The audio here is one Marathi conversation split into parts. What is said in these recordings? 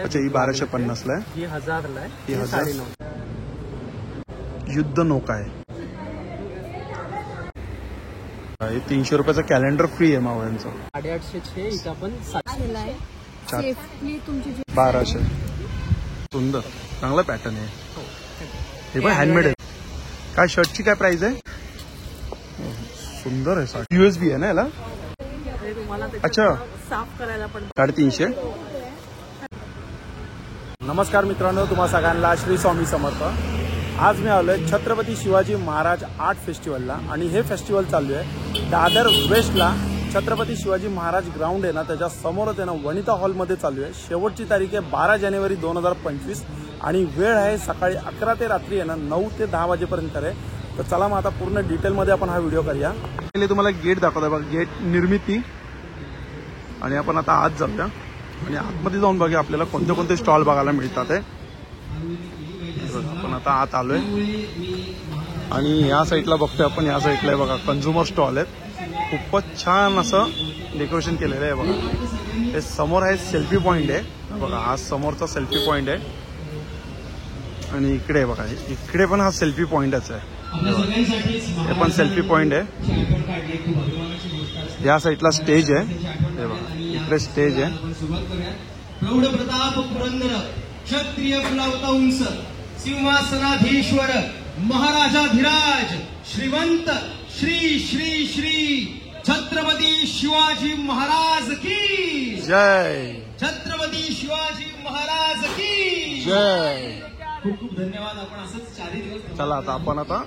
अच्छा ही 1250 ला आहे, ही 1000 ला आहे, ही 1000 युद्ध नौका आहे. हे 300 रुपयाचं कॅलेंडर फ्री आहे मावळ्यांचं. 850 इथं पण 700 ला आहे. सेफली तुमची 1200. सुंदर चांगला पॅटर्न आहे. हे पण हँडमेड आहे. काय शर्टची काय प्राइस आहे? सुंदर आहे. USB आहे ना याला? अच्छा साफ करायला पण 350. नमस्कार मित्रांनो, तुम्हा सगळ्यांना श्री स्वामी समर्थ. आज मी आलोय छत्रपती शिवाजी महाराज आर्ट फेस्टिवलला आणि हे फेस्टिवल चालू आहे दादर वेस्टला. छत्रपती शिवाजी महाराज ग्राउंड आहे ना, त्याच्या समोरच आहे ना, वनिता हॉलमध्ये चालू आहे. शेवटची तारीख आहे 12 जानेवारी 2025 आणि वेळ आहे सकाळी 11 ते रात्री आहे ना 9 ते 10 वाजेपर्यंत आहे. तर चला मग आता पूर्ण डिटेलमध्ये आपण हा व्हिडिओ करूया. पहिले तुम्हाला गेट दाखवतो बघा, गेट निर्मिती. आणि आपण आता आत जाऊया आणि आतमध्ये जाऊन बघूया आपल्याला कोणते कोणते स्टॉल बघायला मिळतात. आपण आता आत आलोय आणि या साईडला बघतोय आपण, या साईडला आहे बघा कन्झ्युमर स्टॉल आहेत. खूपच छान असं डेकोरेशन केलेलं आहे बघा. हे समोर आहे सेल्फी पॉइंट आहे बघा, हा समोरचा सेल्फी पॉइंट आहे. आणि इकडे बघा, इकडे पण हा सेल्फी पॉइंटच आहे. हे पण सेल्फी पॉइंट आहे. या साईडला स्टेज आहे, हे बघा इकडे स्टेज आहे. प्रौढ प्रताप पुरंदर क्षत्रिय कुलावता उंच सिंहासनाधीश्वर महाराजाधिराज श्रीमंत श्री श्री श्री छत्रपती शिवाजी महाराज की जय. छत्रपती शिवाजी महाराज की जय. खूप खूप धन्यवाद. आपण असंच 4 दिवस. चला आता आपण आता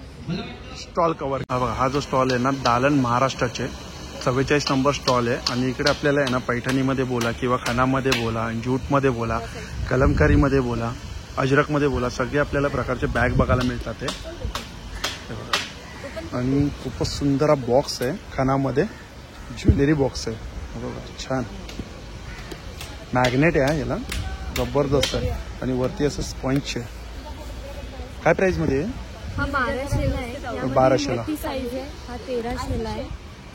स्टॉल कव्हर. हा बघा, हा जो स्टॉल आहे ना दालन महाराष्ट्राचे 44 नंबर स्टॉल आहे. आणि इकडे आपल्याला आहे ना पैठणीमध्ये बोला किंवा खणामध्ये बोला, ज्यूटमध्ये बोला, कलमकारीमध्ये बोला, अजरकमध्ये बोला, सगळे आपल्याला प्रकारचे बॅग बघायला मिळतात. हे बघा, आणि खूपच सुंदर हा बॉक्स आहे, खणामध्ये ज्वेलरी बॉक्स आहे. बघा छान मॅग्नेट आहे याला, जबरदस्त आहे. आणि वरती असं स्पॉन्ज आहे. काय प्राइस मध्ये आहे? हा 1200 ला आहे. 1200 ला. मोठी साईज आहे. हा 1300 ला आहे.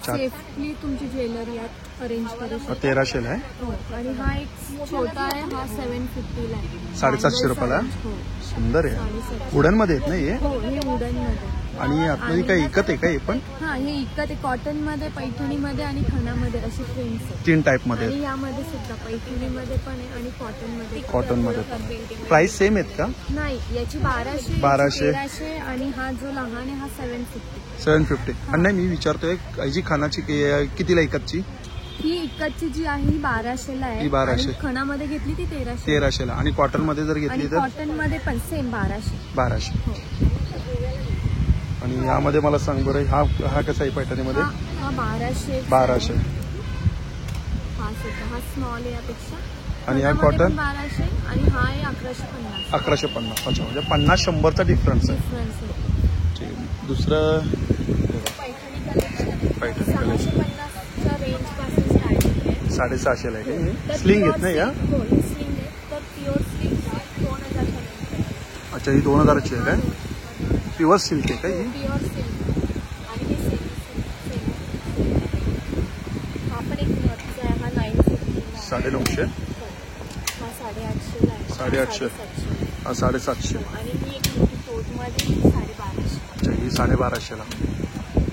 सेफली तुमची ज्वेलरी अरेंज करू शकता. 1300 ला आहे. हो. आणि हा एक छोटा आहे, हा 750 ला आहे. 750 रुपयाला. हो. सुंदर आहे. वुडन मध्ये आहेत ना हे? हो, हे वुडन मध्ये. आणि आतमध्ये काय इकत आहे का हे पण? हा, हे इकत आहे. कॉटन मध्ये, पैठणी मध्ये आणि खणामध्ये अशी फ्रेम्स आहेत. 3 टाइप मध्ये. आणि यामध्ये सुद्धा पैठणी मध्ये पण आहे आणि कॉटन मध्ये. कॉटन मध्ये प्राइस सेम आहेत का? नाही, याची 1200, 1300 आणि हा जो लहान आहे हा 750. आणि नाही मी विचारतोय याची खानाची कितीला इकतची? ही इकतची जी आहे ही 1200 ला आहे. ही 1200. खणामध्ये घेतली ती 1300. 1300 ला. आणि कॉटन मध्ये जर घेतली तर? कॉटन मध्ये पण सेम 1200. आणि यामध्ये मला सांग बरं, हा कसा आहे पैठणीमध्ये? हा 1200. हा सुद्धा, हा स्मॉल आहे यापेक्षा. आणि हा कॉटन 1200 आणि हा आहे 1150. 1150. अच्छा, म्हणजे 50-100चा डिफरन्स आहे. ठीक आहे. दुसरं पैठणी कलेक्शन 750च्या रेंज पासून स्टार्टिंग आहे. 650 ला आहे. स्लिंग येत नाही या? हो, ही स्लिंग आहे. तर प्युअर स्लिंग 2000 पर्यंत. अच्छा, ही 2000ची आहे काय? प्युअर सिल्क आहे का ही? Pure silk. आणि हे सेमी हा पण एक महत्वाचा आहे. हा 950 950. हा 850 ला आहे. 850. हा 750. आणि ही एक मोठी टोटमध्ये 1250. अच्छा, ही 1250 ला.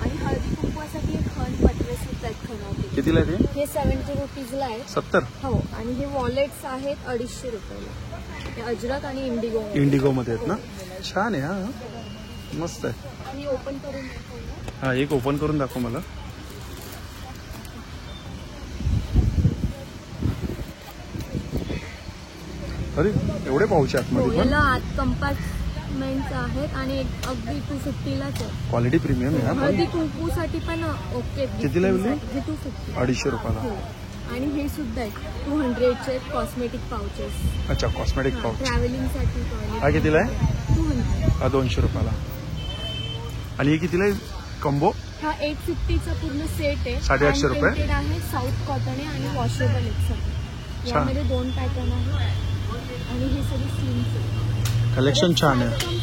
आणि हळदी कुंकवासाठी एक खण पटवे सुद्धा आहेत खणावते. कितीला आहे ते? हे 70 रुपीजला आहे. 70. हो. आणि हे वॉलेट्स आहेत 250 रुपयाला. हे अजरक आणि इंडिगो मध्ये आहेत ना? छान आहे. हा मस्त आहे. आणि ओपन करून दाखवूया. हा, एक ओपन करून दाखव मला. अरे एवढे पाऊच आतमध्ये पण? याला आत कंपार्टमेंट आहेत आणि एक अगदी 250 लाच आहे. क्वालिटी प्रीमियम आहे. हळदी कुंकूसाठी पण ओके. कितीला आहे? 250. 250 रुपयाला. आणि हे सुद्धा आहे 200चे कॉस्मेटिक पाउचेस. अच्छा, कॉस्मेटिक पाउच. ट्रॅव्हलिंगसाठी. हा कितीला आहे? 200. हा 200 रुपयाला. आणि हे कितीला आहे कॉम्बो? हा 850चा पूर्ण सेट आहे. 850 रुपये. आहे. साऊथ कॉटन आहे आणि वॉशेबल आहे सगळं. यामध्ये 2 पॅटर्न आहेत आणि हे सगळे स्लिंग कलेक्शन छान आहे.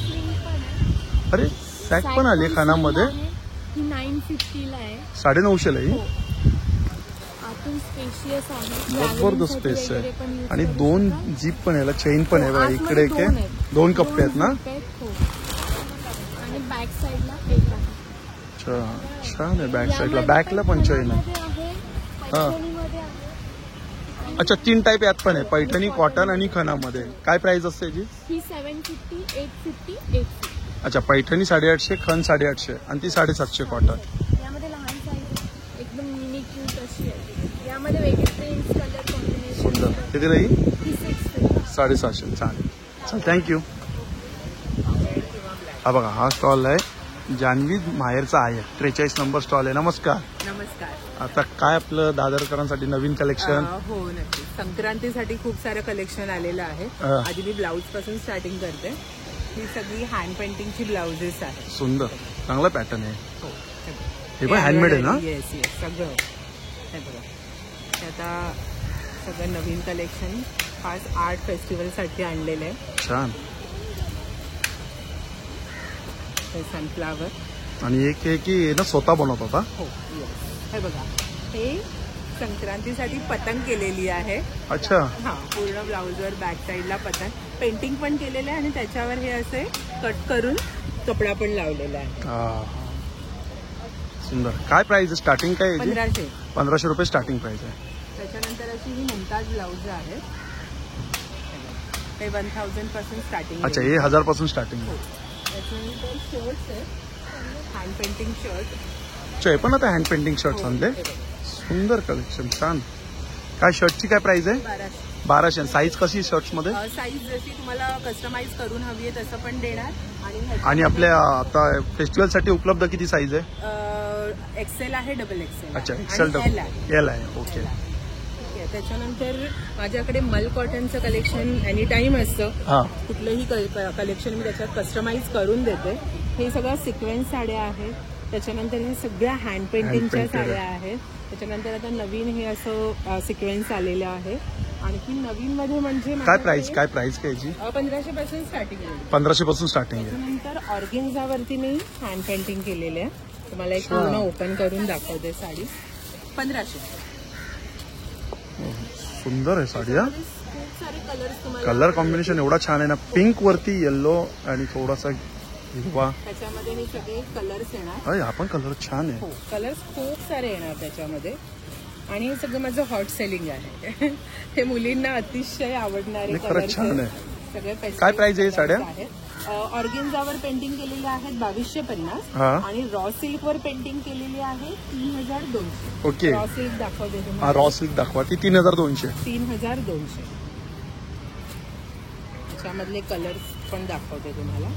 अरे सॅक पण आली खणामध्ये. ही 950 ला आहे. 950 ला ही. फुल स्पेशियस आहे. जबरदस्त Travelling स्पेस साठी वगैरे पण आहे use आणि करू 2 शकता. जीप पण याला चेन पण आहे हो, बघा. आतमध्ये इकडे एक दोन आहे. आहेत. 2 कप्पे आहेत ना. zip आहेत, हो. आणि बॅक साईडला एक आहे. अच्छा छान आहे. बॅक साईडला यामध्ये बॅकला पण चेन आहे. खणामध्ये आहे, पैठणीमध्ये आहे. अच्छा 3 टाईप यात पण आहे. पैठणी, कॉटन आणि खणामध्ये. काय प्राइस असते याची? ही 750, 850, 850. अच्छा पैठणी 850, खण 850 आणि ती 750 कॉटन. यामध्ये लहान साईज एकदम मिनी क्यूट अशी आहे. यामध्ये वेगळे प्रिंट्स, कलर कॉम्बिनेशन. सुंदर. कितीला ही? ही 650. 750. चालेल. चल थँक्यू. हा बघा हा स्टॉल आहे जान्हवी माहेरचा आहे. 43 नंबर स्टॉल आहे. नमस्कार. नमस्कार. आता काय आपलं दादरकरांसाठी नवीन कलेक्शन? हो नक्की. संक्रांतीसाठी खूप सारं कलेक्शन आलेलं आहे. आधी मी ब्लाऊज पासून स्टार्टिंग करते. ही सगळी हँड पेंटिंगची ब्लाउजेस आहेत. सुंदर चांगला पॅटर्न आहे. हो हे पण हँडमेड आहे ना? येस येस सगळं. हे बघा हे आता सगळं नवीन कलेक्शन खास आर्ट फेस्टिवलसाठी आणलेलं आहे. छान. हे सनफ्लावर. आणि एक आहे की ना स्वतः बनवत होता. हो येस. हे बघा हे संक्रांतीसाठी पतंग केलेली आहे. अच्छा हा पूर्ण ब्लाऊजवर बॅक साईडला पतंग पेंटिंग पण केलेलं आहे आणि त्याच्यावर हे असे कट करून कपडा पण लावलेला आहे. हा. सुंदर. काय प्राइस स्टार्टिंग काय याची? 1500. 1500 रुपये स्टार्टिंग प्राइस आहे. त्याच्यानंतर अशी ही मुमताज ब्लाऊज आहे. हे 1000 पासून स्टार्टिंग. अच्छा हे 1000 पासून स्टार्टिंग आहे. त्याच्यानंतर शर्ट्स आहे हँड पेंटिंग शर्ट. अच्छा हे पण आता हँड पेंटिंग शर्ट्स आणले. सुंदर कलेक्शन. छान. काय शर्टची काय प्राइस आहे? 1200. साईज कशी शर्ट्स मध्ये? साईज जशी तुम्हाला कस्टमाइज करून हवी आहे तसं पण देणार. आणि आपल्या आता फेस्टिवल साठी उपलब्ध किती साईज आहे? एक्सेल आहे, डबल एक्सेल. अच्छा एक्सेल डबल एल आहे. ओके. त्याच्यानंतर माझ्याकडे मल कॉटनचं कलेक्शन एनी टाइम असतं. हा. कुठलंही कलेक्शन मी त्याच्यात कस्टमाइज करून देते. हे सगळं सिक्वेन्स साड्या आहेत. त्याच्यानंतर हे सगळ्या हँड पेंटिंगच्या साड्या आहेत. त्याच्यानंतर आता नवीन हे असं सिक्वेन्स आलेलं आहे. आणखी नवीन मध्ये म्हणजे काय प्राइस काय याची? 1500 पासून स्टार्टिंग आहे. 1500 पासून स्टार्टिंग आहे. त्याच्यानंतर ऑर्गेन्झावरती मी हँड पेंटिंग केलेले आहे. तुम्हाला एक पूर्ण ओपन करून दाखवते साडी. 1500. सुंदर आहे साडी. हा खूप सारे कलर्स तुम्हाला. कलर कॉम्बिनेशन एवढा छान आहे ना. पिंक वरती येल्लो आणि थोडासा हिरवा. त्याच्यामध्ये हे सगळे कलर्स येणार. हा पण कलर छान आहे. हो कलर्स खूप सारे येणार त्याच्यामध्ये. आणि हे सगळं माझं हॉट सेलिंग आहे. हे मुलींना अतिशय आवडणारे खरंच छान आहे. सगळे काय प्राइस आहे साड्या? ऑर्गेन्झावर पेंटिंग केलेले आहेत 2250. हा. आणि रॉ सिल्क वर पेंटिंग केलेली आहे 3200. ओके. रॉ सिल्क दाखवते हा तुम्हाला. रॉ सिल्क दाखवा. ती 3200. 3200. त्याच्यामधले कलर्स पण दाखवते तुम्हाला.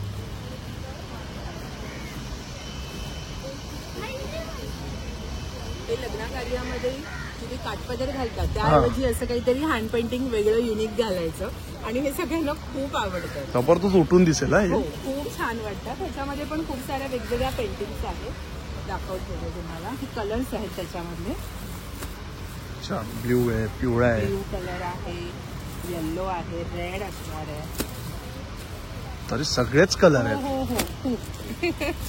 हे लग्न कार्यामध्ये तुम्ही काठपदर घालतात त्याऐवजी असं काहीतरी हँड पेंटिंग वेगळं युनिक घालायचं. आणि हे सगळ्यांना खूप आवडतं. जबरदस्त उठून दिसेल. हो खूप छान वाटतं. त्याच्यामध्ये पण खूप साऱ्या वेगवेगळ्या पेंटिंग्स आहेत. दाखवतो तुम्हाला. हे कलर्स आहेत त्याच्यामधले. अच्छा ब्ल्यू आहे, पिवळा आहे, ब्ल्यू कलर आहे, येल्लो आहे, रेड असणार आहे. तरी सगळेच कलर आहेत. हो हो खूप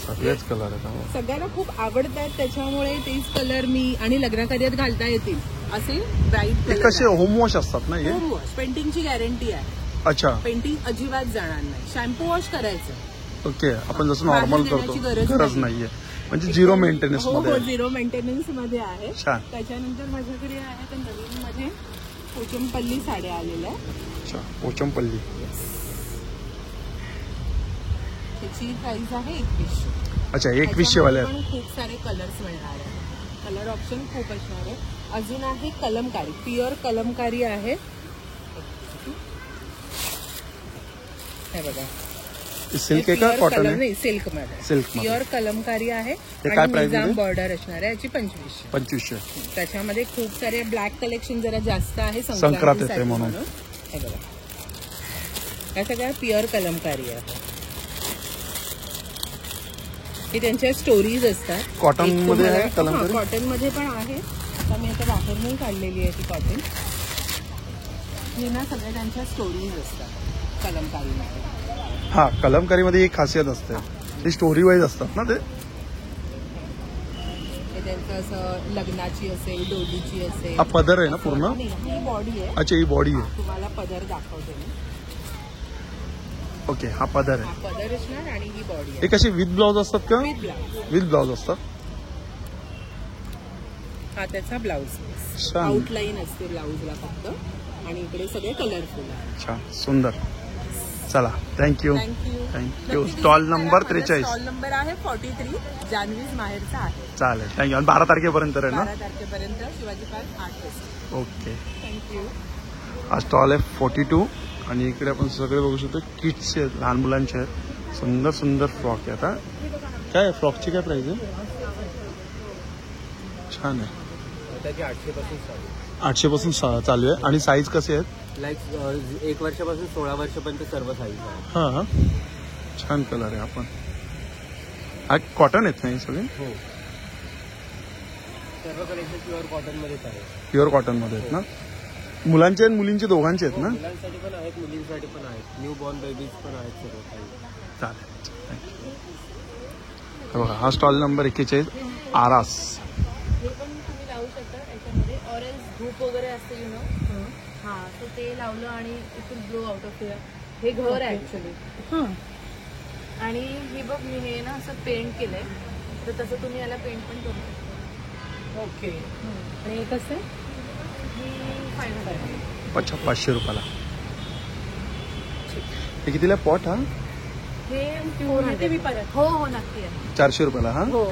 सगळेच कलर आहेत. सगळ्यांना खूप आवडतात. त्याच्यामुळे तेच कलर मी आणि लग्नकार्यात घालता येतील असे ब्राईट ते कसे होम वॉश असतात ना हे? होम वॉश पेंटिंगची गॅरंटी आहे. अच्छा पेंटिंग अजिबात जाणार नाही. शॅम्पू वॉश करायचं. ओके. आपण जसं नॉर्मल बाहेर करतो जाण्याची गरज नाहीये. म्हणजे झिरो मेंटेनन्स हो मध्ये हो आहे. झिरो मेंटेनन्स मध्ये आहे. छान. त्याच्यानंतर माझ्याकडे आहे तर नवीन मध्ये पोचमपल्ली साड्या आलेल्या आहेत. अच्छा पोचमपल्ली. त्याची प्राइस आहे 2100. अच्छा 2100 वाले आहेत. पण खूप सारे कलर्स मिळणार आहे. कलर ऑप्शन खूप असणार आहे. अजून आहे कलमकारी. प्युअर कलमकारी आहे. हे बघा सिल्क आहे का कॉटन आहे? नाही सिल्क मध्ये. सिल्क प्युअर कलमकारी आहे. काय आणि प्राइस निजाम मध्ये? बॉर्डर असणार आहे. याची 2500. 2500. त्याच्यामध्ये खूप सारे ब्लॅक कलेक्शन जरा जास्त आहे संक्रांत संक्रांतीसाठी येते म्हणून. हे बघा या सगळ्या प्युअर कलमकारी आहे. हे त्यांच्या स्टोरीज असतात. कॉटन मध्ये आहे कलमकारी? कॉटन मध्ये पण आहे. आता मी आता बाहेर नाही काढलेली आहे ती कॉटन. हे ना सगळ्या त्यांच्या स्टोरीज असतात कलमकारीमध्ये. हा कलमकारी मध्ये एक खासियत असते. ते स्टोरी वाईज असतात ना ते. हे त्यांचं असं लग्नाची असेल, डोलीची असेल. हा पदर आहे ना पूर्ण? नाही, ही बॉडी आहे. अच्छा, ही बॉडी आहे. तुम्हाला पदर दाखवते मी. ओके, हा पदर हा आहे. पदर असणार आणि ही बॉडी हे आहे कसे विथ ब्लाउज असतात का? With blouse. विथ ब्लाउज असतात. हा त्याचा ब्लाउज. छान. आउटलाईन असते ब्लाउजला फक्त आणि इकडे सगळे कलरफुल आहे. छान, सुंदर. चला, thank you. Thank you. Thank you. Stall number 43. Stall number आहे 43. जान्हवीज माहेरचा आहे. चालेल, थँक्यू. आणि 12 तारखेपर्यंत आहे ना? 12 तारखेपर्यंत शिवाजी पार्क 8 वाजता. ओके. थँक्यू. हा स्टॉल आहे 42 आणि इकडे आपण सगळे बघू शकतो किड्सचे आहेत, लहान मुलांचे आहेत. सुंदर सुंदर फ्रॉक आहे. आता काय फ्रॉकची काय प्राइस आहे? छान आहे. त्याची 800 पासून चालू. 800 पासून चालू आहे. आणि साईज कसे आहेत? लाईक 1 वर्षापासून 16 वर्षापर्यंत सर्व साईज आहे. हां हां, छान कलर आहे. आपण हा कॉटन आहेत ना हे सगळे? हो, सर्व कलेक्शन प्युअर कॉटन मध्येच आहे. प्युअर कॉटनमध्ये आहेत ना? मुलांचे आणि मुलींचे दोघांचे आहेत ना? मुलांसाठी पण आहेत, मुलींसाठी पण आहेत, न्यू बॉर्न बेबीज पण आहेत सर्व काही. चालेल, थँक्यू. बघा, हा स्टॉल नंबर 41 आरास. हे पण तुम्ही लावू शकता याच्यामध्ये. ऑरेंज धूप वगैरे असते यु नो. हां, तर ते लावलं आणि it will blow out of here. हे घर आहे ॲक्च्युली. आणि ही बघ, मी हे ना असं पेंट केलंय, तर तसं तुम्ही याला पेंट पण करू शकता. ओके. आणि हे कसं आहे? ही 500 आहे. 500 रुपयाला. हे कितीला पॉट? हा हे ते 400. मी परत. हो हो, नक्की आहे. 400 रुपयाला. हा, हो,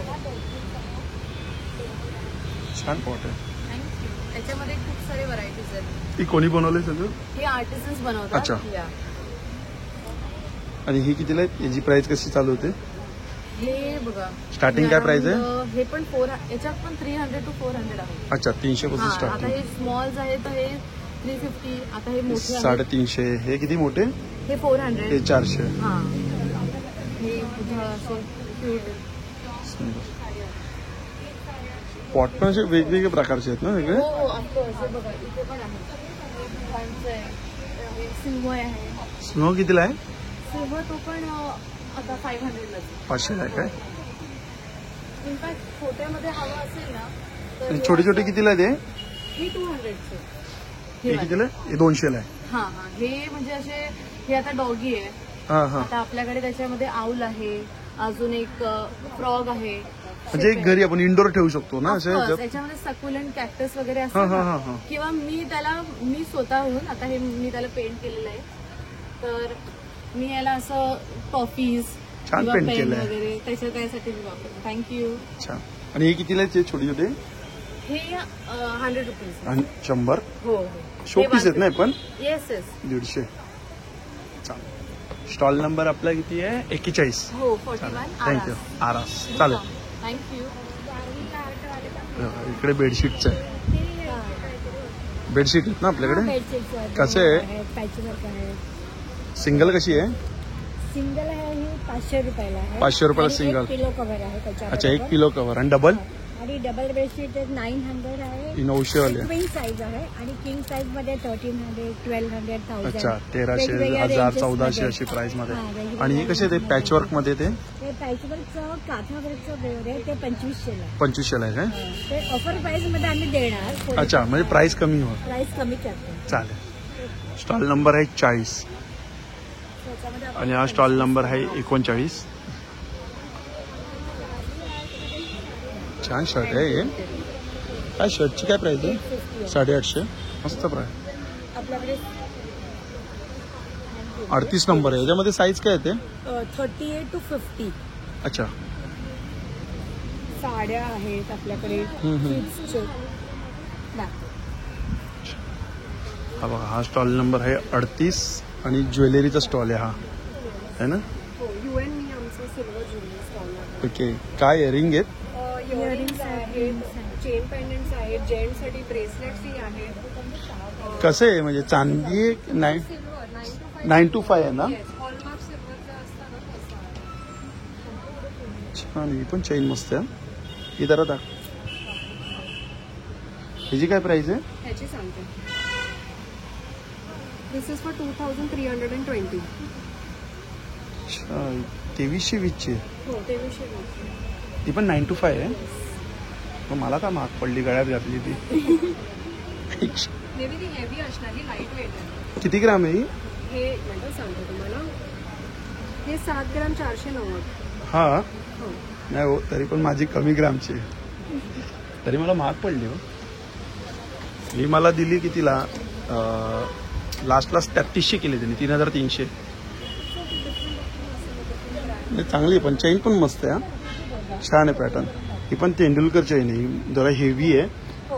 छान पॉट आहे. थँक्यू. याच्यामध्ये खूप सारे व्हरायटीज आहेत. ही कोणी बनवलंय सगळं? हे आर्टिसन्स बनवतात. अच्छा. या. आणि ही कितीला आहे? याची प्राइस कशी चालू होते? हे बघा, स्टार्टिंग काय प्राइस आहे? हे पण 4, याच्यात पण 300 to 400 आहे. अच्छा, 300 पासून आता स्टार्टिंग. हे स्मॉल्स आहे तर हे 350. आता हे मोठे आहेत. 350. हे किती मोठे? हे 400. हे 400. हा, हे असे क्यूट. पॉट पण असे वेगवेगळे प्रकारचे आहेत ना वेगळे? हो हो, ऑफकोर्स. हे बघा, इथे पण आहे. फॅन्स आहे, सिल्व आहे. स्नो कितीला आहे? सिल्व तो पण आता 500 ला. 500 आहे काय? इनफॅक्ट छोट्यामध्ये हवं असेल ना तर आणि छोटे छोटे कितीला आहे ते? हे 200 चे. हे कितीला आहे? हे 200 ला आहे. हा हा, हे म्हणजे असे, हे आता डॉगी आहे. हा हा, आता आपल्याकडे त्याच्यामध्ये आऊल आहे, अजून एक फ्रॉग आहे. म्हणजे एक घरी आपण इंडोर ठेवू शकतो ना असे? त्याच्यामध्ये सक्युलंट कॅक्टस वगैरे हा असतात हा ना. हा हा. किंवा मी स्वतःहून आता हे मी त्याला पेंट केलेलं आहे, तर मी याला असं टॉफीज छान किंवा पेंट पेन केलंय. वगैरे त्याच्या त्यासाठी मी वापरते. थँक्यू. अच्छा. आणि हे कितीला आहेत छोटे छोटे? हे 100 रुपीज. आणि 100 हो हो. शोपीस आहेत ना हे पण? Yes yes. 150. चालेल. स्टॉल नंबर आपला किती आहे? 41. हो, 41 थँक्यू. आरास. चालेल. थँक्यू. इकडे बेडशीटचं आहे. बेडशीट आहेत ना आपल्याकडे? कसे आहे? पॅचवर्क आहे. सिंगल कशी आहे? सिंगल आहे ही 500 रुपयाला आहे. 500 रुपयाला आणि सिंगल. एक पिलो कव्हर आहे त्याच्यावर. अच्छा, एक पिलो कव्हर. आणि डबल? आणि डबल बेडशीट 900 आहे. ही 900 वाली आहे. क्वीन साईज आहे आणि किंग साईज मध्ये 1300, 1200, 1000. अच्छा, 1300, वेगवेगळ्या 1000, ranges 1400 मध्ये. अशी प्राइस मध्ये. हा, वेगवेगळ्या आणि हे कसे ते ranges पॅचवर्क मध्ये? ते ते पॅचवर्कचं काथावर्कचं वेअर आहे, ते 2500 ला आहे. 2500 आहे काय? ते ऑफर प्राइस मध्ये आम्ही देणार. अच्छा, म्हणजे प्राइस कमी हो. प्राइस कमी करतो. चालेल. स्टॉल नंबर आहे 40 आणि हा स्टॉल नंबर आहे 39. छान शर्ट आहे हे. काय शर्टची काय प्राइस आहे? 850. मस्त प्राइस. आपल्याकडे 38 नंबर आहे. याच्यामध्ये साईज काय येते? 38 to 50 अच्छा. साड्या आहेत आपल्याकडे. किड्सचे. हा बघा, हा स्टॉल नंबर आहे 38 आणि ज्वेलरीचा स्टॉल आहे हा, है ना? हो, UN मी आमचं सिल्वर ज्वेलरी स्टॉल आहे. ओके. काय रिंग आहेत? इयरिंग्स आहेत, चेन पेंडंट्स आहेत, जेंट्ससाठी ब्रेसलेट्सही आहेत. कसं आहे म्हणजे चांदी आहे? 9 to 5 आहे ना? हॉलमार्क सिल्वरचं असतं ना तसं. छान. ही पण चेन मस्त आहे. ही जरा दाख. ह्याची काय प्राइस आहे? ह्याची सांगते. दिस इज फॉर 2320. अच्छा, 2320 ची आहे. हो, 2320. ती पण 9 to 5 आहे. मग मला का महाग पडली, गळ्यात घातली ती. मे बी ती हेवी असणार, ही लाईट वेट आहे. किती ग्राम आहे ही? हे नंतर सांगते तुम्हाला. हे 7 ग्राम 490. हा हो. नाही हो, तरी पण माझी कमी ग्रामची आहे. तरी मला महाग पडली हो. ही मला दिली कितीला, लास्टला 3300 केली त्यांनी, 3300. चांगली आहे पण चेन पण मस्त आहे हा, छान आहे पॅटर्न. ही पण तेंडुलकर चेन आहे, ही जरा हेवी आहे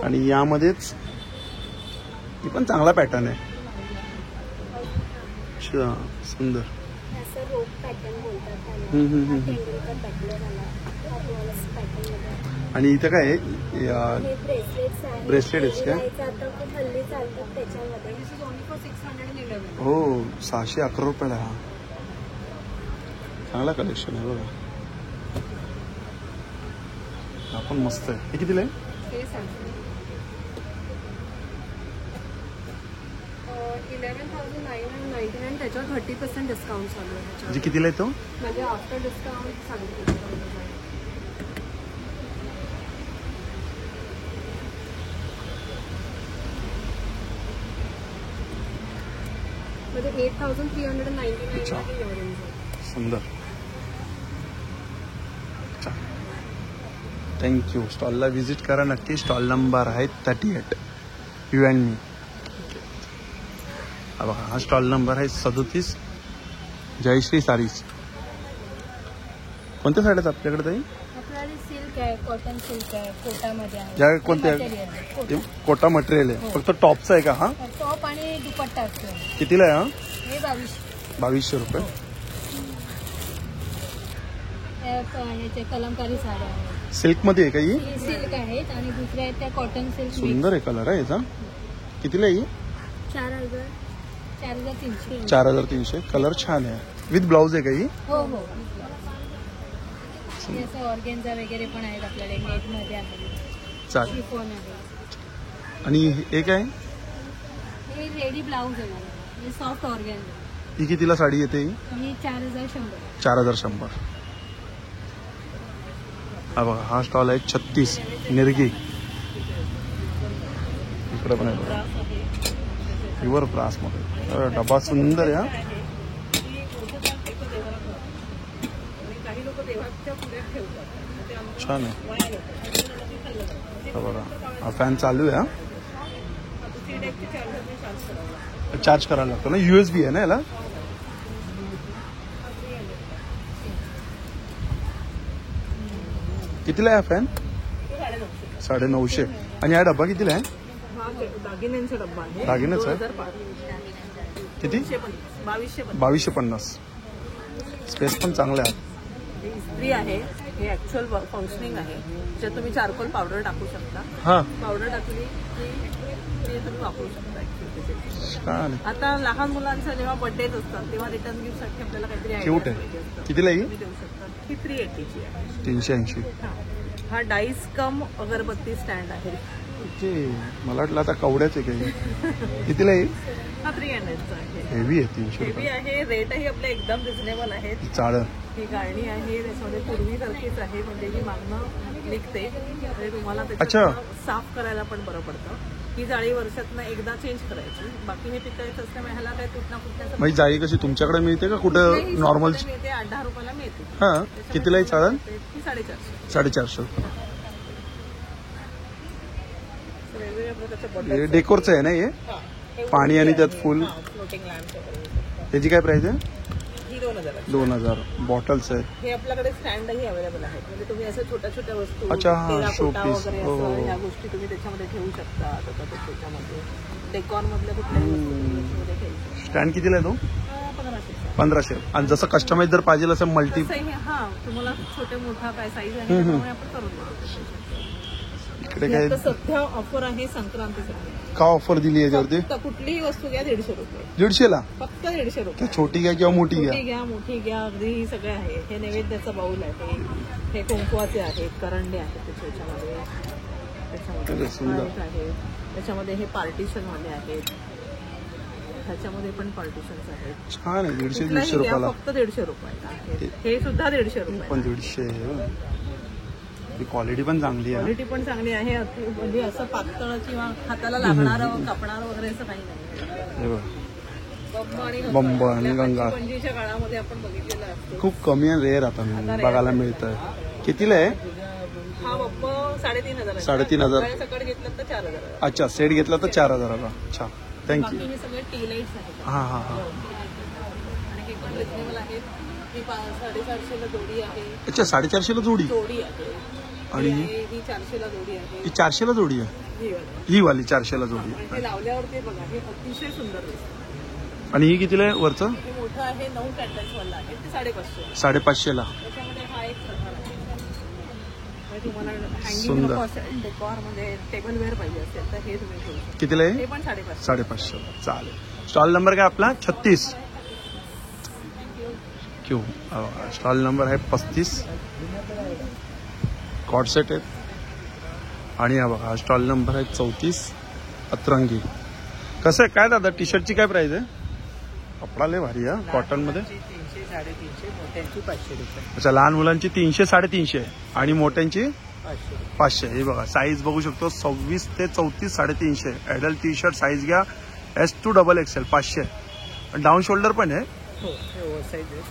आणि यामध्येच ही पण चांगला पॅटर्न आहे. अच्छा, सुंदर. असं रोप पॅटर्न बोलतात त्याला. हम्म. तेंडुलकर पॅटर्न आला. आणि इथं काय आहे, हे ब्रेसलेट्स आहे. Bracelets का? आता खूप हल्ली चालतात त्याच्यामध्ये. दिस इज ओनली फॉर 611. हो, 611 रुपयाला हा. चांगला कलेक्शन आहे बघा. हा पण मस्त आहे. हे कितीला आहे? हे सांगते. 11,999 त्याच्यावर 30% डिस्काउंट चालू आहे. म्हणजे कितीला आहे तो? म्हणजे आफ्टर डिस्काउंट सांगते. म्हणजे 8,399 आहे इयरिंग. सुंदर. थँक्यू. स्टॉलला व्हिजिट करा नक्की. स्टॉल नंबर आहे 38. यू अँड मी. हा बघा, हा स्टॉल नंबर आहे 37. जयश्री सारीज. कोणत्या साड्या आहेत आपल्याकडे ताई? आपल्याकडे सिल्क आहे, कॉटन सिल्क आहे, कोटामध्ये आहे. ज्या कोणत्या? मटेरियल आहे, ते कोटा. कोटा मटेरियल आहे. फक्त टॉपचं आहे का हा? टॉप आणि दुपट्टा असतो. कितीला आहे हा? हे 2200. 2200 रुपये. ह्याचे कलमकारी साड्या आहेत. सिल्कमध्ये आहे का ही? सिल्क आहेत आणि दुसऱ्या आहेत त्या कॉटन सिल्क. सुंदर आहे कलर आहे याचा. कितीला आहे ही? 4,300. 4300. कलर छान आहे. विथ ब्लाऊज आहे का ही? हो हो. हे असं ऑर्गेन्झा वगैरे पण आहेत आपल्याकडे, नेटमध्ये आहे, चालेल. शिफॉन आहे. आणि हे काय? हे रेडी ब्लाऊज आहे मला. हे सॉफ्ट ऑर्गेन्झा. ही कितीला साडी येते ही? ही 4,100. 4100. हा बघा, हा स्टॉल आहे 36 निरगी. इकडे पण आहे बघा, प्युअर ब्रासमध्ये. डबा सुंदर आहे हा. छान आहे. हा बघा, हा फॅन चालू आहे हा. चार्ज करायला लागतो ना, USB आहे ना याला. कितीला आहे हा फॅन? 950. आणि हा डब्बा कितीला आहे? दागिन्यांचा डब्बा आहे. दागिन्याचा आहे? 2005. किती? 2250. स्पेस पण चांगला आहे. इस्त्री आहे. हे ऍक्च्युअल फंक्शनिंग आहे, ज्यात तुम्ही चारकोल पावडर टाकू शकता. हा, पावडर टाकली की ते तुम्ही वापरू शकता. छान. आता लहान मुलांचा जेव्हा बर्थडेज असतात तेव्हा रिटर्न गिफ्ट साठी आपल्याला काहीतरी क्यूट idea आहे. पाहिजे असतं. कितीला आहे ही? तुम्ही देऊ शकता. ही 380 ची आहे. 380. हा डाईस कम अगरबत्ती स्टँड आहे. ओके, मला वाटलं आता कवड्याच आहे काही. कितीला आहे? हा 300 चा आहे. हेवी आहे. 300 हेवी रुपये. आहे. रेटही आपले एकदम रिझनेबल आहेत. चाळ. ही गाळणी आहे, त्याच्यामध्ये पूर्वीसारखीच आहे, म्हणजे ही मागणं निघते म्हणजे तुम्हाला त्याच्यात साफ करायला पण बरं पडतं. ही जाळी वर्षातनं एकदा चेंज करायची. बाकी हे पितळेच असल्यामुळे ह्याला काही तुटणं फुटण्याचं म्हणजे जाळी कशी तुमच्याकडे मिळते का कुठं नॉर्मल? मिळते. 8-10 रुपयाला मिळते. हा, कितीला आहे चाळ? ही 450. 450 रुपये. वेगवेगळ्या प्रकारच्या हे बॉटल. डेकोरचं आहे ना हे? पाणी आणि त्यात फुल. Floating lamp. त्याची काय प्राइस आहे? ही 2000. 2000. बॉटल्स आहेत. हे आपल्याकडे स्टँडही अवेलेबल आहेत, म्हणजे तुम्ही असं छोट्या छोट्या वस्तू, अच्छा, हा, तेलाकोटा showpiece. वगैरे हो, हो, असं हो. ह्या गोष्टी तुम्ही त्याच्यामध्ये ठेवू शकता. आता त्याच्यामध्ये डेकॉन मधल्या कुठल्याही वस्तू तुम्ही याच्यामध्ये ठेवू शकता. स्टँड कितीला आहे तो? 1500. 1500. आणि जसं कस्टमाइज जर पाहिजे असं मल्टी. तसंही हा तुम्हाला छोटे मोठा काय साईज आहे त्याप्रमाणे आपण करून देतो. इकडे ही काय आता सध्या ऑफर आहे संक्रांतीसाठी. का ऑफर दिली आहे याच्यावरती? फक्त कुठलीही वस्तू घ्या 150 रुपये. 150ला? फक्त 150 रुपये. छोटी घ्या किंवा मोठी घ्या? छोटी घ्या, मोठी घ्या, अगदी ही सगळे आहे. हे नैवेद्याचा बाऊल आहे, हे कुंकवाचे आहेत, करंडे आहेत त्याच्यामध्ये. त्याच्यामध्ये सुंदर. हळद आहे, त्याच्यामध्ये हे पार्टिशन मध्ये आहेत, ह्याच्यामध्ये पण पार्टिशन्स आहेत. छान आहे. 150-200 कुठलाही घ्या, रुपयाला. फक्त 150 रुपयाला आहे. हे सुद्धा 150 रुपये. पण 150 आहे. ती क्वालिटी पण चांगली आहे. क्वालिटी पण चांगली आहे. म्हणजे असं पातळ किंवा हाताला लागणारं कापणार वगैरे असं काही नाही. हे बघ, बंब आणि गंगा. पंजीच्या काळामध्ये आपण बघितलेलं असतं. खूप कमी आणि रेअर आता बघायला मिळतंय. कितीला आहे? हा बंब 3,500 3,500. सकाळी घेतलं तर 4,000. अच्छा, सेट घेतला तर 4,000ला. अच्छा, थँक्यू. बाकी हे सगळे टी लाईट्स आहेत. हां हां हां. आणि हे पण रिजनेबल आहेत. ही 450ला जोडी आहे. अच्छा, 450ला जोडी. जोडी आहे. आणि ही 400ला जोडी आहे. ही 400ला जोडी आहे. ही वाली. ही वाली 400ला जोडी. आणि हे लावल्यावरती बघा हे अतिशय सुंदर दिसतं. आणि ही कितीला आहे वरचं? हे मोठं आहे 9 कॅन्डल्स वाला आहे ते 550. 550ला. त्याच्यामध्ये हा एक प्रकार आहे. म्हणजे तुम्हाला हँगिंग सुंदर. नको असेल डेकॉर मध्ये टेबल वेअर पाहिजे असेल तर हे तुम्ही घेऊ शकता. कितीला हे आहे? पण 550. 550. चालेल. स्टॉल नंबर काय आपला? 36. क्यू. स्टॉल नंबर आहे 35. कॉर्ड सेट आहेत. आणि हा बघा, स्टॉल नंबर आहे 34. अतरंगी. कसं आहे काय दादा, टी शर्टची काय प्राइस आहे? कपडा लय भारी आहे कॉटन मध्ये. 300, 350, मोठ्यांची 500 रुपये. अच्छा, लहान मुलांची 300, 350 आणि मोठ्यांची 500. 500. हे बघा, साईज बघू शकतो 26 ते 34, 350. ॲडल्ट टी शर्ट साईज घ्या S to XXL 500. Down shoulder पण आहे. हो, हे ओव्हरसाइज आहे.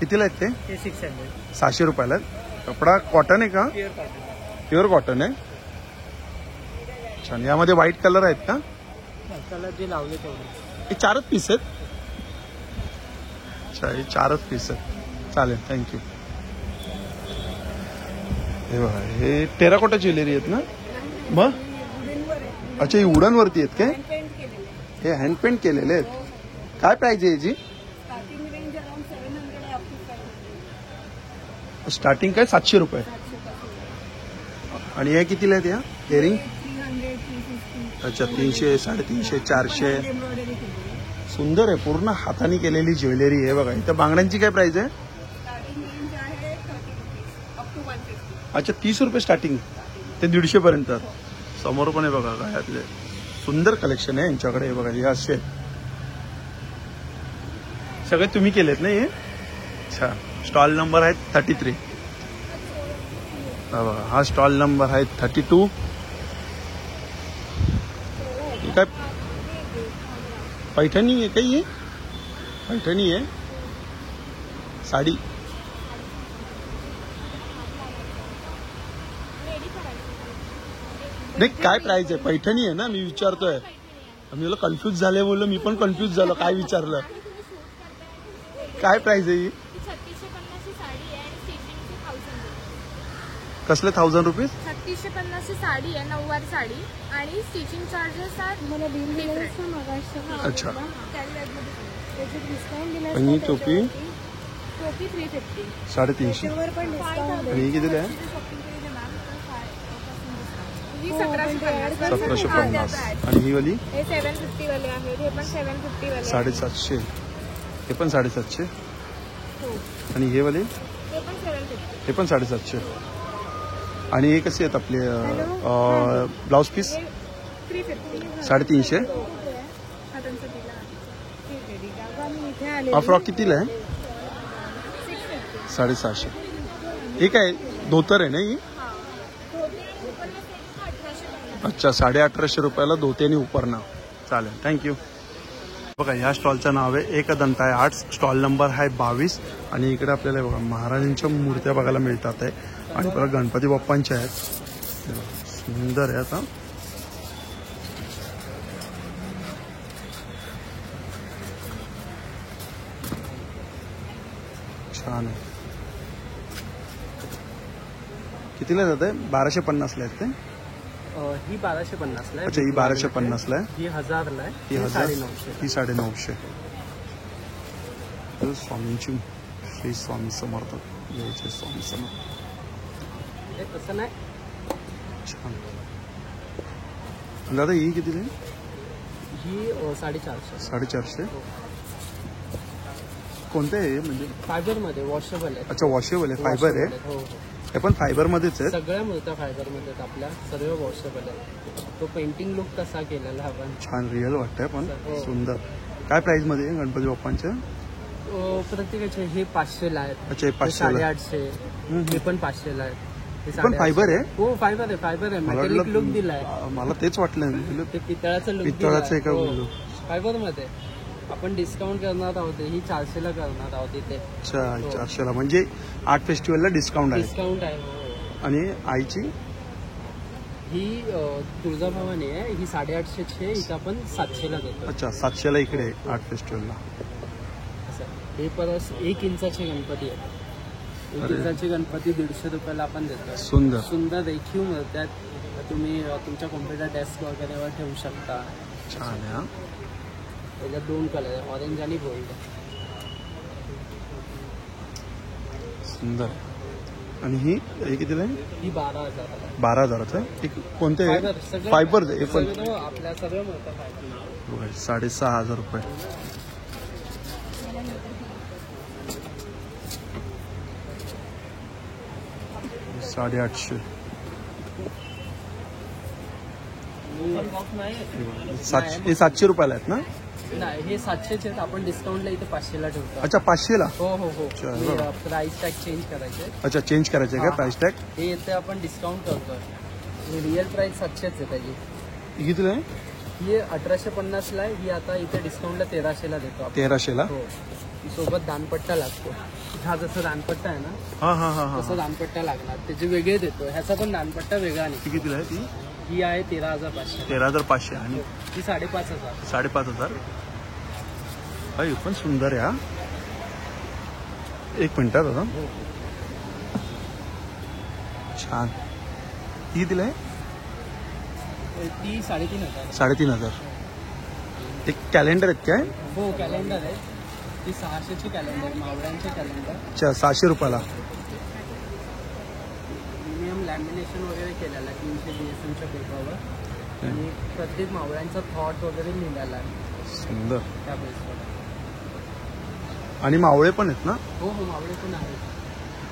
कितीला आहेत ते? हे 600. 600 रुपयाला आहेत. कपडा कॉटन आहे का? Pure cotton. प्युअर कॉटन आहे. छान. यामध्ये व्हाईट कलर आहेत का? कलर जे लावले तेवढे. हे 4च पीस आहेत. अच्छा, हे 4च पीस आहेत. चालेल, थँक्यू. हे बघा, हे टेराकोटा ज्वेलरी आहेत ना मग? अच्छा, ही वुडन वरती आहेत काय? हे हँड पेंट केलेले आहेत. काय प्राइस आहे याची? स्टार्टिंग काय 700 रुपये. आणि हे कितीला आहेत या इयरिंग? अच्छा, 300, 350, 400. सुंदर आहे, पूर्ण हाताने केलेली ज्वेलरी आहे. बघा, इथं बांगड्यांची काय प्राइस आहे? अच्छा, 30 रुपये स्टार्टिंग ते 150 पर्यंत. समोर पण आहे बघा, गळ्यातले सुंदर कलेक्शन आहे यांच्याकडे. हे बघा, हे असे सगळे तुम्ही केलेत ना हे? अच्छा, स्टॉल नंबर आहे 33. बघा, हा स्टॉल नंबर आहे 32. काय पैठणी आहे काही? आहे पैठणी आहे साडी. नाही, काय प्राइस आहे? पैठणी आहे ना, मी विचारतोय. मी मला कन्फ्यूज झाले, बोललो मी पण कन्फ्यूज झालो. काय विचारलं? काय प्राइस आहे ही? 3650 साडी आहे आणि स्टिचिंगची 1000 कसले 1000 रुपीज? 3650 साडी आहे, नऊवारी साडी आणि स्टिचिंग चार्जेस आहेत. मला बिल दिलं असतं मगाशी. अच्छा. त्याची डिस्काउंट दिलं आणि ही टोपी टोपी 350. 350. त्याच्यावर पण डिस्काउंट आणि ही कितीला आहे? ही 1750. 1750. आणि ही वाली हे 750 वाले आहेत, हे पण 750 वाले आहेत. 750. हे पण 750. आणि हे वाले? हे पण 750. हे पण 750. आणि हे कसे आहेत आपले ब्लाउज पीस? 350. 350. हा त्यांचा दिला आहे. इथे आले. हा फ्रॉक कितीला आहे? 750. हे काय धोतर आहे ना ही? अच्छा, 1850 रुपयाला धोती आणि उपरणा. चालेल, थँक्यू. बघा, ह्या स्टॉलचं नाव आहे एकदंताय आर्ट्स. स्टॉल नंबर आहे 22. आणि इकडे आपल्याला बघा महाराजांच्या मूर्त्या बघायला मिळतात आहे. आणि परत गणपती बाप्पांच्या आहेत. सुंदर आहे. आता छान आहे. कितीला जात आहे? 1250ला आहेत ते? ही 1250 ला आहे. अच्छा, ही 1250ला आहे. ही 1000 ला आहे. ही 1000. 950. ही 950. स्वामींची श्री स्वामी समर्थ जयचे स्वामी समर्थ. हे तसं नाही. छान. दादा ही किती आहे? ही 450. 450. कोणते आहे म्हणजे? फायबर मध्ये वॉशेबल आहे. अच्छा, वॉशेबल आहे, फायबर आहे. हो हो. हे पण फायबर मध्येच आहे. सगळ्या मूर्त्या फायबर मध्ये आपल्या सर्व वॉशेबल आहे. तो पेंटिंग लुक कसा केलेला आपण. छान रिअल वाटतंय पण हो. सुंदर. काय प्राइस मध्ये आहे गणपती बाप्पांच्या? प्रत्येकाचे हे 500 ला आहेत. अच्छा, हे 500 ला. 850. हे पण 500 ला आहेत. पण फायबर आहे? हो फायबर आहे मेटॅलिक लुक दिलाय. मला तेच वाटलं ते पितळाचं लुक पितळाचं आहे का बोललो. फायबर मध्ये आपण डिस्काउंट करणार आहोत. ही 400ला करणार आहोत इथे. अच्छा 400ला म्हणजे आर्ट फेस्टिवलला डिस्काउंट आहे. डिस्काउंट आहे हो. आणि आईची ही तुळजाभवानी आहे. ही 850ची आहे. इथं आपण 700ला देतो. अच्छा 700ला इकडे आर्ट फेस्टिवलला. असं हे परत 1 इंचाचे गणपती आहेत. 1 इंचाचे गणपती 150 रुपयाला आपण देतो. सुंदर रेखीव मिळतात. तुम्ही तुमच्या कॉम्प्युटर डेस्क वगैरेवर ठेवू शकता. छान आहे हा. त्याच्यात 2 कलर आहे, ऑरेंज आणि गोल्ड. सुंदर. आणि ही कितीला आहे? ही 12,000. 12,000चं आहे. कोणते फायबर हे पण आपल्या सगळं मिळतं फायबर. 6,500 रुपये. $850. 700 रुपयाला आहेत ना? नाही हे 700चे आहेत. आपण डिस्काउंटला इथे 500ला ठेवतो. अच्छा 500ला. हो प्राइस टॅग चेंज करायचे. अच्छा चेंज करायचे का प्राइस टॅग? हे इथे आपण डिस्काउंट करतोय. रिअल प्राइस 700च आहे त्याची. कितीला आहे? ही 1850ला आहे. ही आता इथे डिस्काउंटला 1300ला देतो आपण. 1300ला. हो सोबत दानपट्टा लागतो. हा जसं दानपट्टा आहे ना हा तसं दानपट्टा लागणार. त्याचे वेगळे देतो. ह्याचा पण दानपट्टा वेगळा नाही. कितीला आहे ती? ही आहे 13,500. 13,500 आणि ही 5,500. 5,500. अय पण सुंदर आहे हा. 1 मिनिट दादा. छान. ही दिलं आहे? ती 3,500. 3,500. एक कॅलेंडर आहेत काय? हो कॅलेंडर आहे. ती 600ची कॅलेंडर, मावळ्यांचे कॅलेंडर. अच्छा 600 रुपयाला. प्रीमियम लॅमिनेशन वगैरे केलेलं आहे 300 GSMच्या पेपरवर. आणि प्रत्येक मावळ्यांचा थॉट वगैरे लिहिलेला आहे सुंदर. त्या बेसवर. आणि मावळे पण आहेत ना? हो मावळे पण आहेत.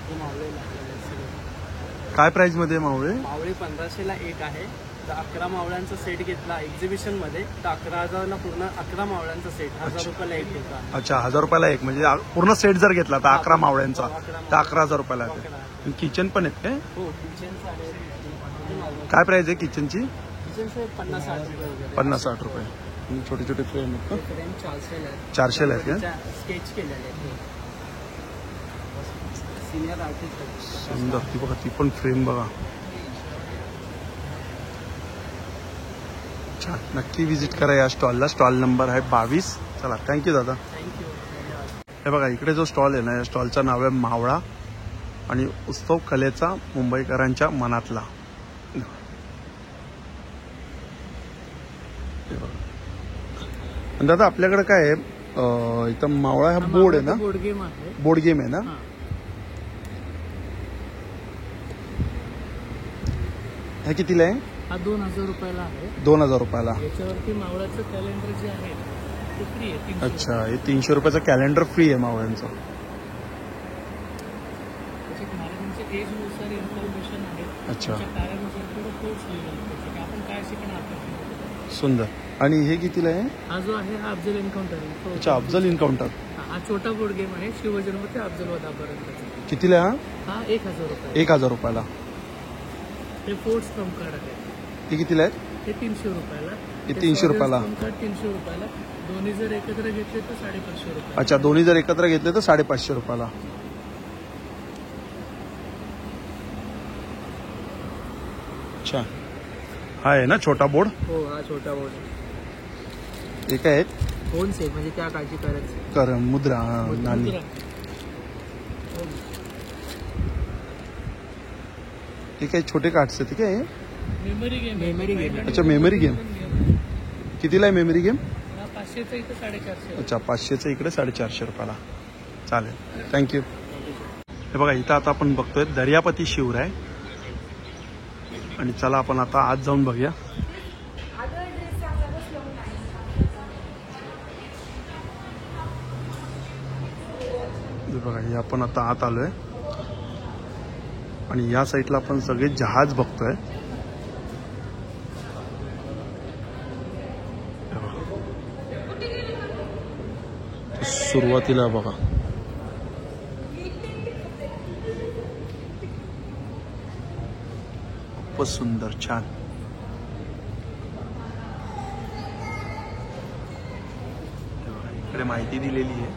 ते मावळे लागलेले आहेत सगळे. काय प्राइस मध्ये मावळे? मावळे 1500ला एक आहे. तर 11 मावळ्यांचा सेट घेतला एक्झिबिशन मध्ये तर 11,000ला पूर्ण 11 मावळ्यांचा सेट 1,000 रुपयाला एक होता. अच्छा 1,000 रुपयाला एक म्हणजे पूर्ण सेट जर घेतला तर 11 मावळ्यांचा तर 11,000 रुपयाला आहे. किचन पण आहेत काय? हो किचनचं आहे. काय प्राइस आहे किचनची? किचनचं 50-60 रुपये वगैरे. 50-60 रुपये. छोटे छोटे फ्रेम आहेत का? फ्रेम 400ला आहे. 400ला आहेत का? स्केच केलेले आहेत. सिनियर आर्टिस्ट आहेत. सुंदर. ती बघा ती पण फ्रेम बघा. छान. नक्की विजिट करा या स्टॉलला. स्टॉल नंबर आहे 22. चला थँक्यू दादा. थँक्यू. हे बघा इकडे जो स्टॉल आहे ना या स्टॉलचं नाव आहे मावळा आणि उत्सव कलेचा मुंबईकरांच्या मनातला. दादा आपल्याकडे काय आहे इथं मावळा हा बोर्ड आहे ना? बोर्ड गेम आहे. बोर्ड गेम आहे ना? हा कितीला आहे? हा 2,000 रुपयाला आहे. 2,000 रुपयाला. याच्यावरती मावळाचं कॅलेंडर जे आहे ते फ्री आहे. अच्छा हे 300 रुपयाचं कॅलेंडर फ्री आहे मावळ्यांचं. त्याच्यात महाराजांच्या एजनुसार इन्फॉर्मेशन आहे. अच्छा कार्यानुसार थोडं कोर्स लिहिलं की आपण काय शिकणार. सुंदर. आणि हे कितीला आहे? हा जो आहे हा अफजल एन्काउंटर आहे. अच्छा अफजल एन्काउंटर. हा छोटा बोर्ड गेम आहे. शिवजन्म ते अफजल वधापर्यंत. कितीला? हा 1,000 रुपये. 1,000 रुपयाला. हे फोर्स ट्रम्प कार्ड आहे. हे कितीला आहे? हे 300 रुपयाला. हे 300 रुपयाला. 300 रुपयाला. दोन्ही जर एकत्र घेतले तर 550 रुपये. अच्छा दोन्ही जर एकत्र घेतले तर 550 रुपयाला. अच्छा हा आहे ना छोटा बोर्ड? हो हा छोटा बोर्ड. हे काय आहेत? फोन सेट म्हणजे त्या काळजी करायची. कर मुद्रा नाणी. हे काही छोटे कार्ड्स आहेत काय? Memory game. अच्छा मेमरी गेम. कितीला आहे मेमरी गेम? 500चं इथं 450. अच्छा 500चं इकडे 450 रुपयाला. चालेल थँक्यू. हे बघा इथं आता आपण बघतोय दर्यापती शिवराय. आणि चला आपण आता आत जाऊन बघूया. बघा हे आपण आता आत आलोय आणि या साईडला आपण सगळे जहाज बघतोय. सुरुवातीला बघा खूपच सुंदर, छान. इकडे माहिती दिलेली आहे.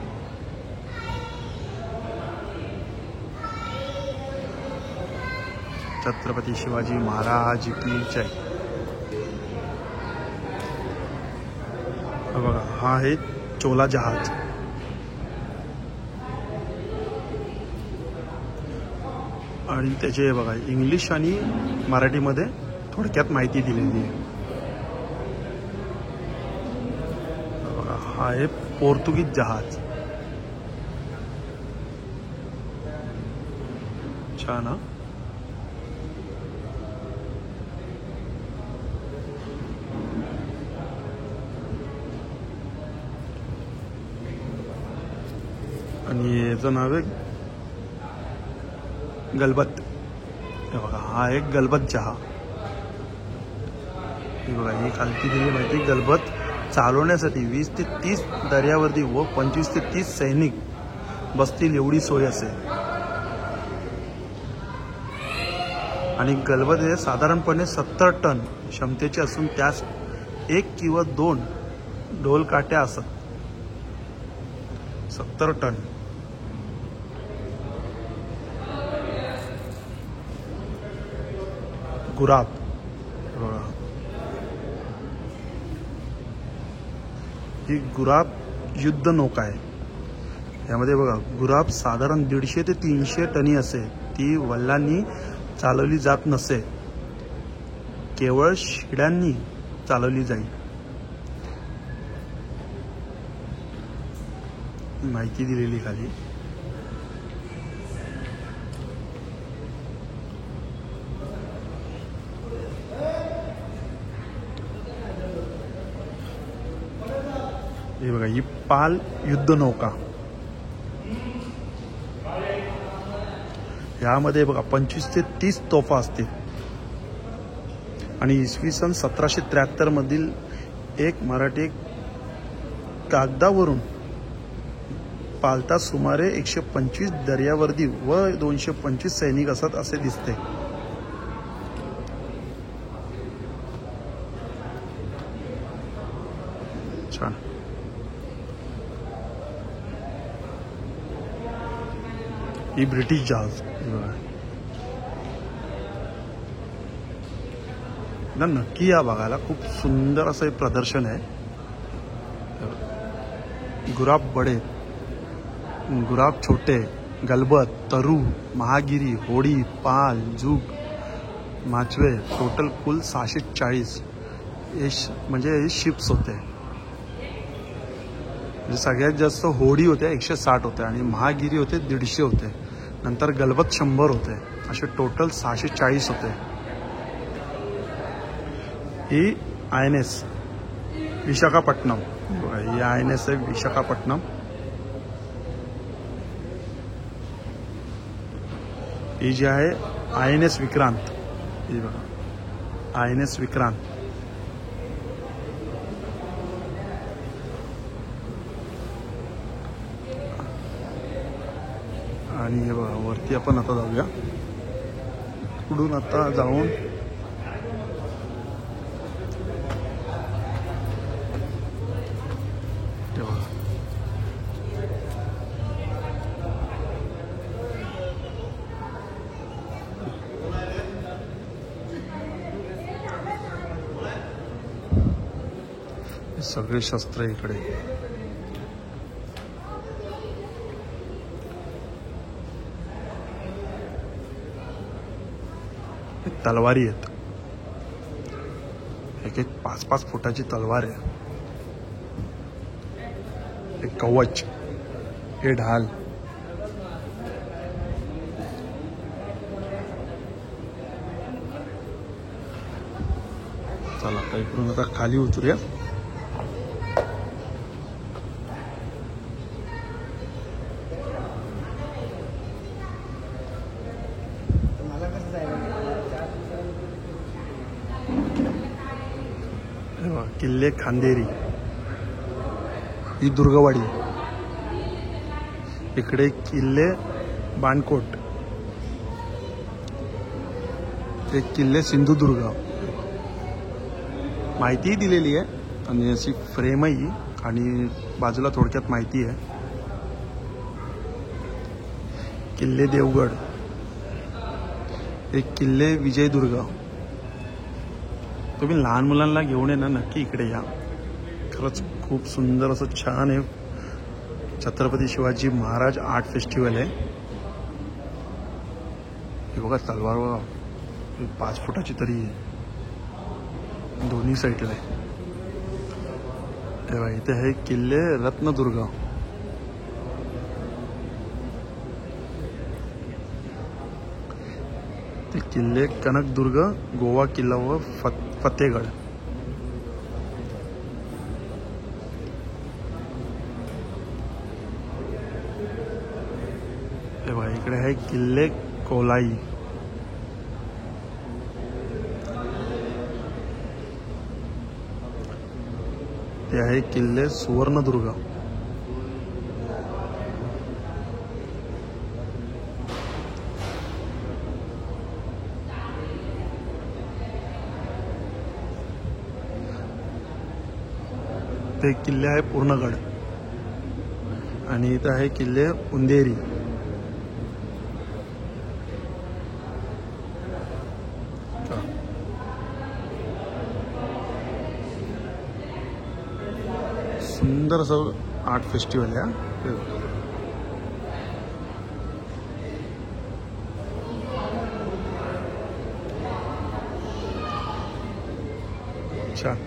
छत्रपती शिवाजी महाराज की जय. बघा, हा आहे चोला जहाज. आणि त्याचे बघा इंग्लिश आणि मराठीमध्ये थोडक्यात माहिती दिलेली आहे. बघा, हा आहे पोर्तुगीज जहाज. छान हा. आणि याचं नाव आहे गलबत. हे बघा, हा एक गलबत जहाज. हे बघा, ही खालती दिली माहिती. गलबत चालवण्यासाठी 20 ते 30 दर्यावर्दी व 25 ते 30 सैनिक बसतील एवढी सोय असेल. आणि गलबत हे साधारणपणे 70 टन क्षमतेचे असून त्यास 1 किंवा 2 ढोलकाट्या असतात. 70 टन. गुराब. बघा, ही गुराब युद्ध नौका आहे. यामध्ये बघा, गुराब साधारण 150 ते 300 टनी असे. ती वल्लांनी चालवली जात नसे, केवळ शिड्यांनी चालवली जाईल. माहिती दिलेली खाली. हे बघा, ही पाल युद्ध नौका. यामध्ये बघा 25 ते 30 तोफा असतील. आणि इसवी सन 1773 मधील एक मराठी कागदावरून पालता सुमारे 125 दर्यावर्दी व 225 सैनिक असत असे दिसते. छान. ही ब्रिटिश जहाज. नक्की या बघायला. खूप सुंदर असं एक प्रदर्शन आहे. गुराब बडे, गुराब छोटे, गलबत, तरू, महागिरी, होडी, पाल, जुग, माचवे, टोटल कुल 640 म्हणजे शिप्स होते. म्हणजे सगळ्यात जास्त होडी होत्या 160 होत्या आणि महागिरी होते 150 होते. नंतर गलबत 100 होते. असे टोटल 640 होते. ही INS विशाखापट्टणम. ही INS आहे विशाखापट्टणम. ही जी आहे INS विक्रांत. ही बघा, INS विक्रांत. आणि हे बघा, वरती आपण आता जाऊया. पुढून आता जाऊन सगळे शस्त्र इकडे. तलवारी आहेत. एक 5-5 फुटाची तलवार आहे. एक कवच, हे ढाल. चला आता इकडून आता खाली उतरूया. किल्ले खांदेरी. ही दुर्गवाडी. इकडे किल्ले बाणकोट. ते किल्ले सिंधुदुर्ग माहितीही दिलेली आहे आणि अशी फ्रेमही आणि बाजूला थोडक्यात माहिती आहे. किल्ले देवगड, एक किल्ले विजयदुर्ग. तुम्ही लहान मुलांना घेऊन ये ना, नक्की इकडे या. खरंच खूप सुंदर असं छान आहे. छत्रपती शिवाजी महाराज आर्ट फेस्टिवल आहे. हे बघा तलवार बघा, 5 फुटाची तरी आहे दोन्ही साईडला आहे. तेव्हा इथे हे किल्ले रत्नदुर्ग. ते किल्ले कनकदुर्ग, गोवा किल्ला व फतेगड. तेव्हा इकडे आहे किल्ले कोलाई. ते आहे किल्ले सुवर्णदुर्ग. ते किल्ले आहे पूर्णगड. आणि इथं आहे किल्ले उंदेरी. सुंदर असं आर्ट फेस्टिवल आहे. छान.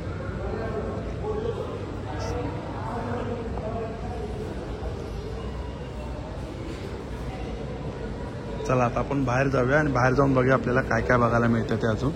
चला आता आपण बाहेर जाऊया आणि बाहेर जाऊन बघूया आपल्याला काय काय बघायला मिळतं ते अजून.